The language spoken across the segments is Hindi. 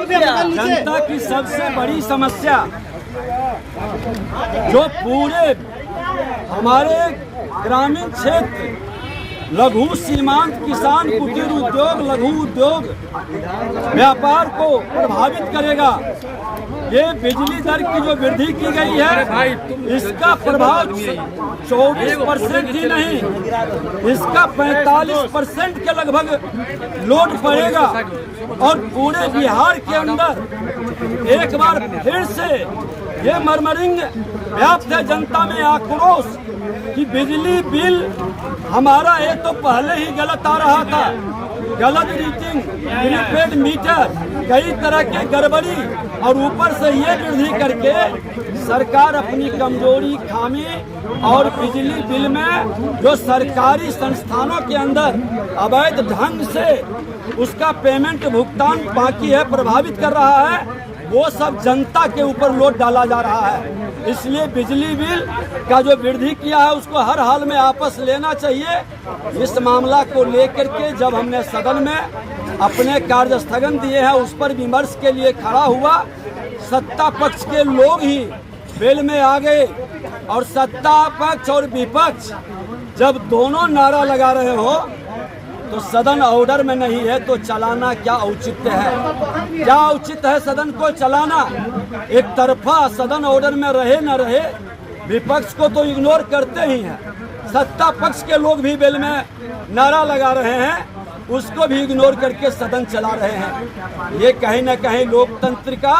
जनता की सबसे बड़ी समस्या जो पूरे हमारे ग्रामीण क्षेत्र लघु सीमांत किसान कुटीर उद्योग लघु उद्योग व्यापार को प्रभावित करेगा। ये बिजली दर की जो वृद्धि की गई है इसका प्रभाव 24% ही नहीं, इसका 45% के लगभग लोड पड़ेगा। और पूरे बिहार के अंदर एक बार फिर से ये मर्मरिंग व्याप्त है जनता में आक्रोश कि बिजली बिल हमारा ये तो पहले ही गलत आ रहा था, गलत रीडिंग, प्रीपेड मीटर, कई तरह के गड़बड़ी, और ऊपर से ये वृद्धि करके सरकार अपनी कमजोरी खामी और बिजली बिल में जो सरकारी संस्थानों के अंदर अवैध ढंग से उसका पेमेंट भुगतान बाकी है प्रभावित कर रहा है, वो सब जनता के ऊपर लोड डाला जा रहा है। इसलिए बिजली बिल का जो वृद्धि किया है उसको हर हाल में वापस लेना चाहिए। इस मामला को लेकर के जब हमने सदन में अपने कार्य स्थगन दिए हैं उस पर विमर्श के लिए खड़ा हुआ, सत्ता पक्ष के लोग ही बिल में आ गए और सत्ता पक्ष और विपक्ष जब दोनों नारा लगा रहे हो तो सदन ऑर्डर में नहीं है तो चलाना क्या औचित्य है? क्या औचित्य है सदन को चलाना? एक तरफा सदन ऑर्डर में रहे न रहे, विपक्ष को तो इग्नोर करते ही हैं, सत्ता पक्ष के लोग भी बिल में नारा लगा रहे हैं, उसको भी इग्नोर करके सदन चला रहे हैं। ये कहीं न कहीं लोकतंत्र का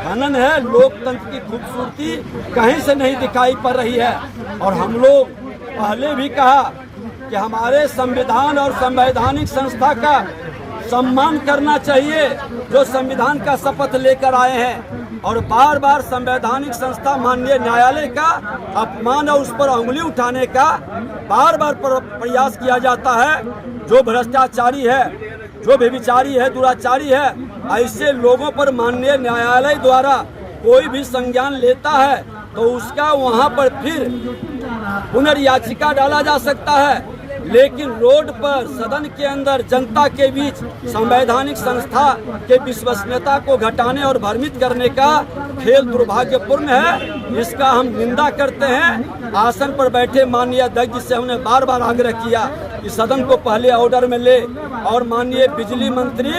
हनन है, लोकतंत्र की खूबसूरती कहीं से नहीं दिखाई पड़ रही है। और हम लोग पहले भी कहा कि हमारे संविधान और संवैधानिक संस्था का सम्मान करना चाहिए जो संविधान का शपथ लेकर आए हैं, और बार बार संवैधानिक संस्था माननीय न्यायालय का अपमान और उस पर उंगली उठाने का बार बार प्रयास किया जाता है। जो भ्रष्टाचारी है, जो व्यभिचारी है, दुराचारी है, ऐसे लोगों पर माननीय न्यायालय द्वारा कोई भी संज्ञान लेता है तो उसका वहां पर फिर पुनर्याचिका डाला जा सकता है। लेकिन रोड पर सदन के अंदर जनता के बीच संवैधानिक संस्था के विश्वसनीयता को घटाने और भ्रमित करने का खेल दुर्भाग्यपूर्ण है। इसका हम निंदा करते हैं। आसन पर बैठे माननीय अध्यक्ष से हमने बार बार आग्रह किया कि सदन को पहले ऑर्डर में ले, और माननीय बिजली मंत्री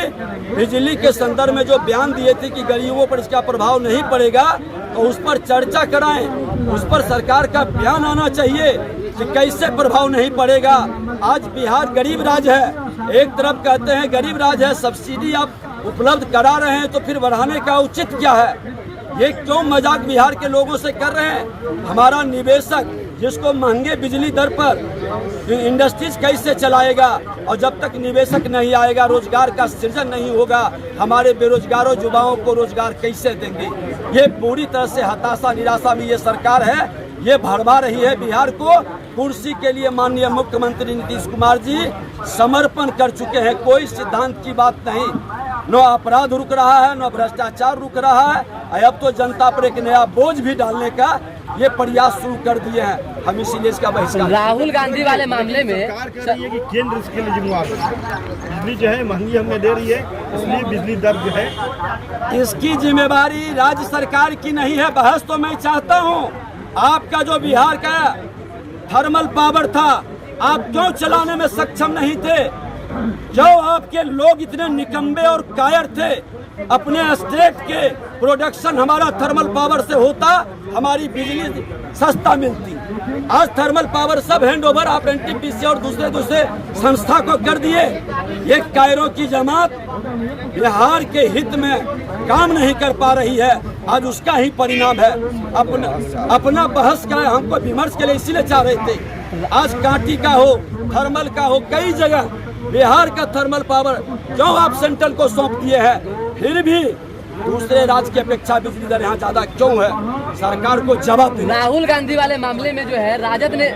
बिजली के संदर्भ में जो बयान दिए थे कि गरीबों पर इसका प्रभाव नहीं पड़ेगा तो उस पर चर्चा कराएं, उस पर सरकार का बयान आना चाहिए कि कैसे प्रभाव नहीं पड़ेगा। आज बिहार गरीब राज्य है, एक तरफ कहते हैं गरीब राज्य है, सब्सिडी आप उपलब्ध करा रहे हैं तो फिर बढ़ाने का उचित क्या है? ये क्यों मजाक बिहार के लोगों से कर रहे हैं? हमारा निवेशक जिसको महंगे बिजली दर पर इंडस्ट्रीज कैसे चलाएगा? और जब तक निवेशक नहीं आएगा, रोजगार का सृजन नहीं होगा, हमारे बेरोजगारों युवाओं को रोजगार कैसे देंगे? ये पूरी तरह से हताशा निराशा में ये सरकार है, ये भड़वा रही है बिहार को। कुर्सी के लिए माननीय मुख्यमंत्री नीतीश कुमार जी समर्पण कर चुके हैं, कोई सिद्धांत की बात नहीं। न अपराध रुक रहा है, न भ्रष्टाचार रुक रहा है, अब तो जनता पर एक नया बोझ भी डालने का ये प्रयास शुरू कर दिए हैं। हम इसीलिए इसका बहिष्कार। राहुल गांधी वाले मामले में कि केंद्र इसके लिए जिम्मेदार है। बिजली जो है महंगी हमें दे रही है, इसलिए बिजली दर जो है इसकी जिम्मेवारी राज्य सरकार की नहीं है। बहस तो मैं चाहता हूँ, आपका जो बिहार का थर्मल पावर था आप क्यों चलाने में सक्षम नहीं थे? क्यों आपके लोग इतने निकम्बे और कायर थे? अपने स्टेट के प्रोडक्शन हमारा थर्मल पावर से होता, हमारी बिजली सस्ता मिलती। आज थर्मल पावर सब हैंडओवर आप एनटीपीसी और दूसरे संस्था को कर दिए। ये कायरों की जमात बिहार के हित में काम नहीं कर पा रही है, आज उसका ही परिणाम है। अपना बहस का हमको विमर्श के लिए इसीलिए चाह रहे थे। आज कांटी का हो, थर्मल का हो, कई जगह बिहार का थर्मल पावर क्यों आप सेंट्रल को सौंप दिए हैं? फिर भी दूसरे राज्य की अपेक्षा बिजली दर यहाँ ज्यादा क्यों है? सरकार को जवाब देना। राहुल गांधी वाले मामले में जो है राजद ने